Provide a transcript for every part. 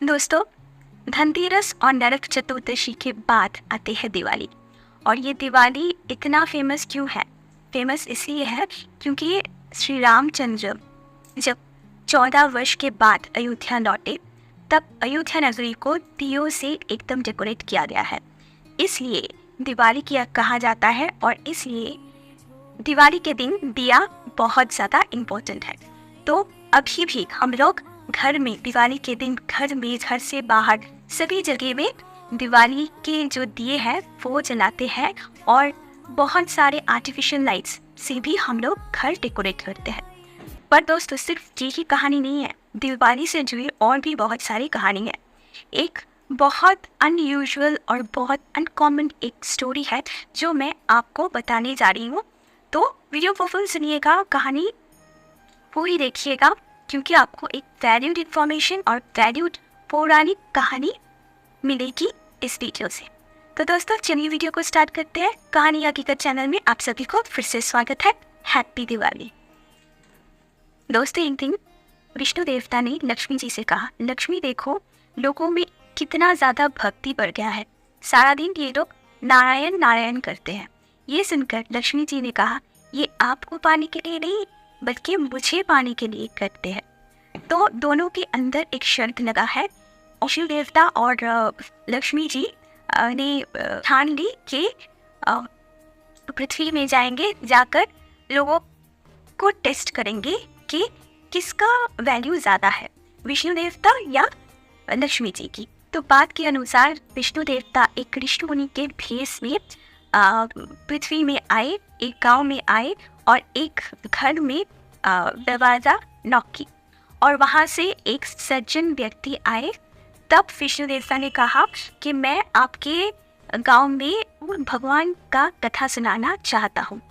दोस्तों, धनतेरस और नरक चतुर्दशी के बाद आते हैं दिवाली। और ये दिवाली इतना फेमस क्यों है? फेमस इसलिए है क्योंकि श्री रामचंद्र जब 14 वर्ष के बाद अयोध्या लौटे, तब अयोध्या नगरी को दियों से एकदम डेकोरेट किया गया है। इसलिए दिवाली किया कहा जाता है और इसलिए दिवाली के दिन दिया बहुत ज़्यादा इम्पोर्टेंट है। तो अभी भी हम लोग घर में दिवाली के दिन घर में, घर से बाहर, सभी जगह में दिवाली के जो दिए हैं वो जलाते हैं और बहुत सारे आर्टिफिशियल लाइट्स से भी हम लोग घर डेकोरेट करते हैं। पर दोस्तों, सिर्फ ये ही कहानी नहीं है, दिवाली से जुड़ी और भी बहुत सारी कहानी है। एक बहुत अनयूजुअल और बहुत अनकॉमन एक स्टोरी है जो मैं आपको बताने जा रही हूँ। तो वीडियो को फुल सुनिएगा, कहानी पूरी देखिएगा, क्योंकि आपको एक वैल्यूड इन्फॉर्मेशन और वैल्यूड पौराणिक कहानी मिलेगी इस वीडियो से। तो दोस्तों, चलिए वीडियो को स्टार्ट करते हैं। कहानी हकीकत चैनल में आप सभी को फिर से स्वागत है। हैप्पी दिवाली। दोस्तों, एक दिन विष्णु देवता ने लक्ष्मी जी से कहा, लक्ष्मी देखो, लोगों में कितना ज़्यादा भक्ति बढ़ गया है, सारा दिन ये लोग नारायण नारायण करते हैं। ये सुनकर लक्ष्मी जी ने कहा, ये आपको पाने के लिए नहीं बल्कि मुझे पाने के लिए करते हैं। तो दोनों के अंदर एक शर्त लगा है। विष्णु देवता और लक्ष्मी जी ने ठान ली कि पृथ्वी में जाएंगे, जाकर लोगों को टेस्ट करेंगे कि किसका वैल्यू ज़्यादा है, विष्णु देवता या लक्ष्मी जी की। तो बात के अनुसार विष्णु देवता एक ऋषि मुनि के भेष में पृथ्वी में आए, एक गांव में आए और एक घर में दरवाज़ा नॉक की और वहाँ से एक सज्जन व्यक्ति आए। तब विष्णु देवता ने कहा कि मैं आपके गांव में भगवान का कथा सुनाना चाहता हूँ।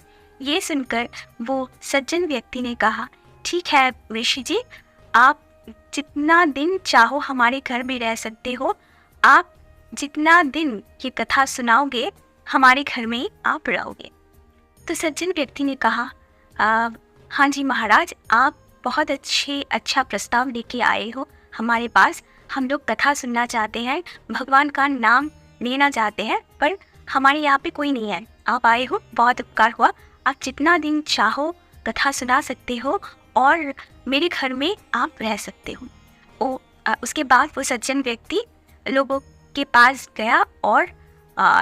ये सुनकर वो सज्जन व्यक्ति ने कहा, ठीक है ऋषि जी, आप जितना दिन चाहो हमारे घर में रह सकते हो, आप जितना दिन ये कथा सुनाओगे हमारे घर में आप रहोगे। तो सज्जन व्यक्ति ने कहा, हाँ जी महाराज, आप बहुत अच्छा प्रस्ताव लेके आए हो हमारे पास। हम लोग कथा सुनना चाहते हैं, भगवान का नाम लेना चाहते हैं, पर हमारे यहाँ पे कोई नहीं है। आप आए हो, बहुत उपकार हुआ। आप जितना दिन चाहो कथा सुना सकते हो और मेरे घर में आप रह सकते हो। उसके बाद वो सज्जन व्यक्ति लोगों के पास गया और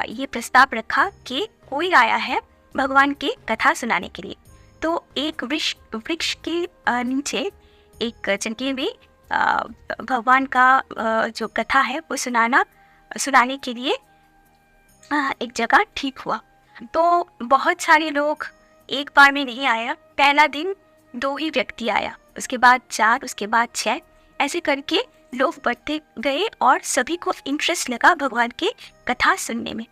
ये प्रस्ताव रखा कि कोई आया है भगवान के कथा सुनाने के लिए। तो एक वृक्ष के नीचे एक जंगल में भगवान का जो कथा है वो सुनाने के लिए एक जगह ठीक हुआ। तो बहुत सारे लोग एक बार में नहीं आया। पहला दिन 2 ही व्यक्ति आया, उसके बाद 4, उसके बाद 6, ऐसे करके लोग बढ़ते गए और सभी को इंटरेस्ट लगा भगवान के कथा सुनने में।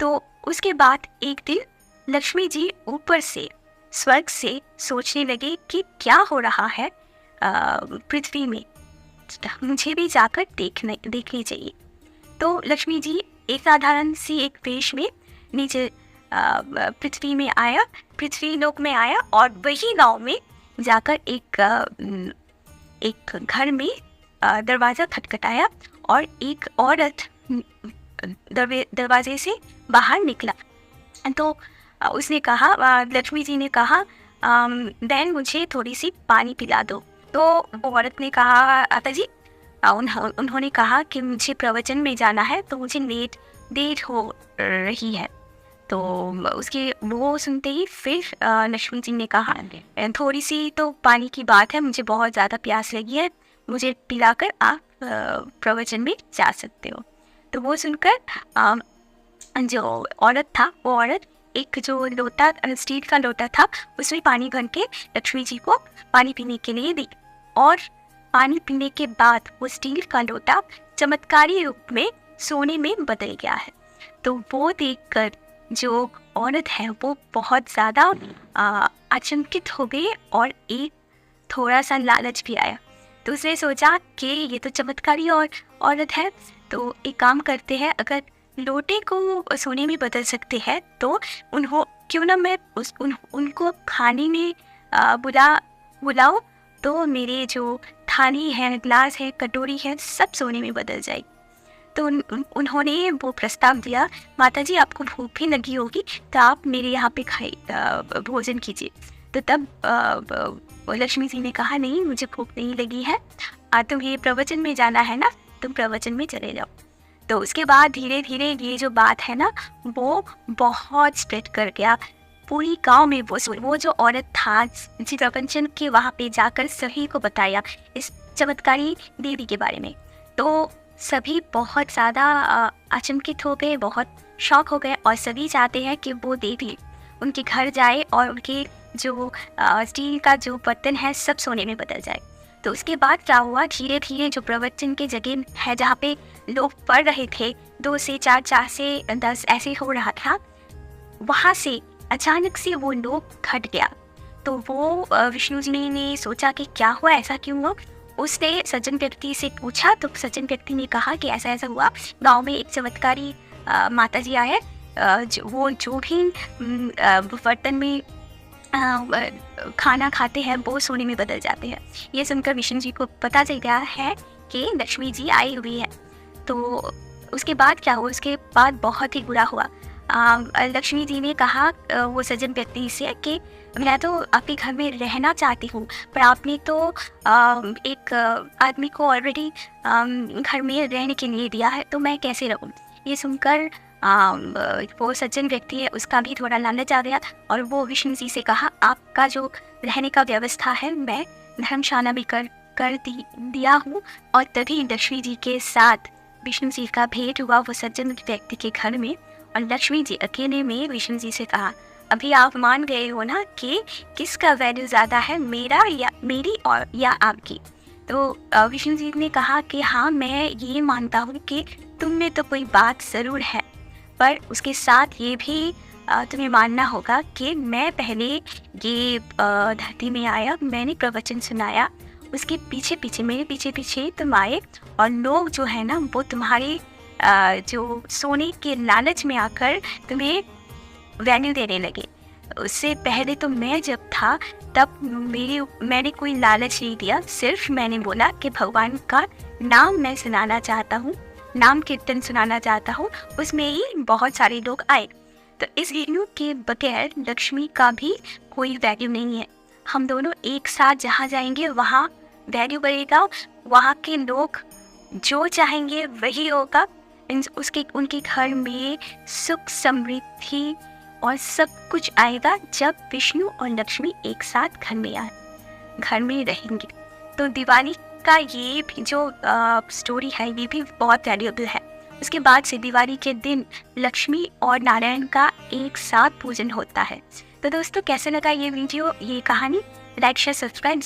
तो उसके बाद एक दिन लक्ष्मी जी ऊपर से, स्वर्ग से सोचने लगे कि क्या हो रहा है पृथ्वी में, मुझे भी जाकर देखनी चाहिए। तो लक्ष्मी जी एक साधारण सी एक वेश में नीचे पृथ्वी लोक में आया और वही गांव में जाकर एक घर में दरवाज़ा खटखटाया और एक औरत दरवाजे से बाहर निकला। तो उसने कहा, लक्ष्मी जी ने कहा, बहन मुझे थोड़ी सी पानी पिला दो। तो वो औरत ने कहा, आता जी, उन्होंने कहा कि मुझे प्रवचन में जाना है, तो मुझे देर हो रही है। तो वो सुनते ही फिर लक्ष्मी जी ने कहा, थोड़ी सी तो पानी की बात है, मुझे बहुत ज़्यादा प्यास लगी है, मुझे पिलाकर आप प्रवचन में जा सकते हो। तो वो सुनकर जो औरत था, वो औरत एक जो लोटा, स्टील का लोटा था, उसमें पानी भर के लक्ष्मी जी को पानी पीने के लिए दी। और पानी पीने के बाद वो स्टील का लोटा चमत्कारी रूप में सोने में बदल गया है। तो वो देखकर जो औरत है वो बहुत ज़्यादा अचंभित हो गई और एक थोड़ा सा लालच भी आया। तो उसने सोचा कि ये तो चमत्कारी औरत है, तो एक काम करते हैं, अगर लोटे को सोने में बदल सकते हैं तो क्यों ना मैं उनको खाने में बुलाओ तो मेरे जो थाली है, ग्लास है, कटोरी है, सब सोने में बदल जाएगी। तो उन्होंने वो प्रस्ताव दिया, माता जी आपको भूख भी लगी होगी तो आप मेरे यहाँ पे भोजन कीजिए। तो तब लक्ष्मी जी ने कहा, नहीं मुझे भूख नहीं लगी है, तुम्हें प्रवचन में जाना है ना, तुम प्रवचन में चले जाओ। तो उसके बाद धीरे धीरे ये जो बात है ना वो बहुत स्प्रेड कर गया पूरी गांव में। वो जो औरत था जी प्रवचन के वहाँ पे जाकर सभी को बताया इस चमत्कारी देवी के बारे में। तो सभी बहुत ज़्यादा अचंभित हो गए, बहुत शॉक हो गए और सभी चाहते हैं कि वो देवी उनके घर जाए और उनके जो स्टील का जो बर्तन है सब सोने में बदल जाए। तो उसके बाद क्या हुआ, धीरे धीरे जो प्रवचन के जगह है जहाँ पे लोग पढ़ रहे थे, 2 से 4, 4 से 10 ऐसे हो रहा था, वहाँ से अचानक से वो लोग घट गया। तो वो विष्णु जी ने सोचा कि क्या हुआ, ऐसा क्यों हुआ। उसने सज्जन व्यक्ति से पूछा तो सज्जन व्यक्ति ने कहा कि ऐसा ऐसा हुआ, गांव में एक चमत्कारी माता जी आए, वो जो भी बर्तन में खाना खाते हैं वो सोने में बदल जाते हैं। ये सुनकर विष्णु जी को पता चल गया है कि लक्ष्मी जी आई हुई है। तो उसके बाद क्या हुआ, उसके बाद बहुत ही बुरा हुआ। लक्ष्मी जी ने कहा वो सज्जन व्यक्ति से कि मैं तो आपके घर में रहना चाहती हूँ, पर आपने तो एक आदमी को ऑलरेडी घर में रहने के लिए दिया है, तो मैं कैसे रहूँ। ये सुनकर वो सज्जन व्यक्ति है उसका भी थोड़ा लालच आ गया और वो विष्णु जी से कहा, आपका जो रहने का व्यवस्था है मैं धर्मशाला भी कर दिया हूँ। और तभी लक्ष्मी जी के साथ विष्णु जी का भेंट हुआ वो सज्जन व्यक्ति के घर में। और लक्ष्मी जी अकेले में विष्णु जी से कहा, अभी आप मान गए हो ना कि किसका वैल्यू ज़्यादा है, मेरा या मेरी और या आपकी। तो विष्णु जी ने कहा कि हाँ मैं ये मानता हूँ कि तुम में तो कोई बात ज़रूर है, पर उसके साथ ये भी तुम्हें मानना होगा कि मैं पहले ये धरती में आया, मैंने प्रवचन सुनाया, उसके पीछे पीछे मेरे पीछे पीछे तुम आए और लोग जो है ना वो तुम्हारे जो सोने के लालच में आकर तुम्हें वैल्यू देने लगे। उससे पहले तो मैं जब था तब मैंने कोई लालच नहीं दिया, सिर्फ मैंने बोला कि भगवान का नाम मैं सुनाना चाहता हूँ, नाम कीर्तन सुनाना चाहता हूँ, उसमें ही बहुत सारे लोग आए। तो इस वैल्यू के बगैर लक्ष्मी का भी कोई वैल्यू नहीं है। हम दोनों एक साथ जहाँ जाएंगे वहाँ वैल्यू बढ़ेगा, वहाँ के लोग जो चाहेंगे वही होगा। उनके घर में सुख समृद्धि और सब कुछ आएगा जब विष्णु और लक्ष्मी एक साथ घर में रहेंगे। तो दिवाली का ये भी जो स्टोरी है ये भी बहुत वैल्यूएबल है। उसके बाद से दिवाली के दिन लक्ष्मी और नारायण का एक साथ पूजन होता है। तो दोस्तों कैसे लगा ये वीडियो, ये कहानी, लाइक शेयर सब्सक्राइब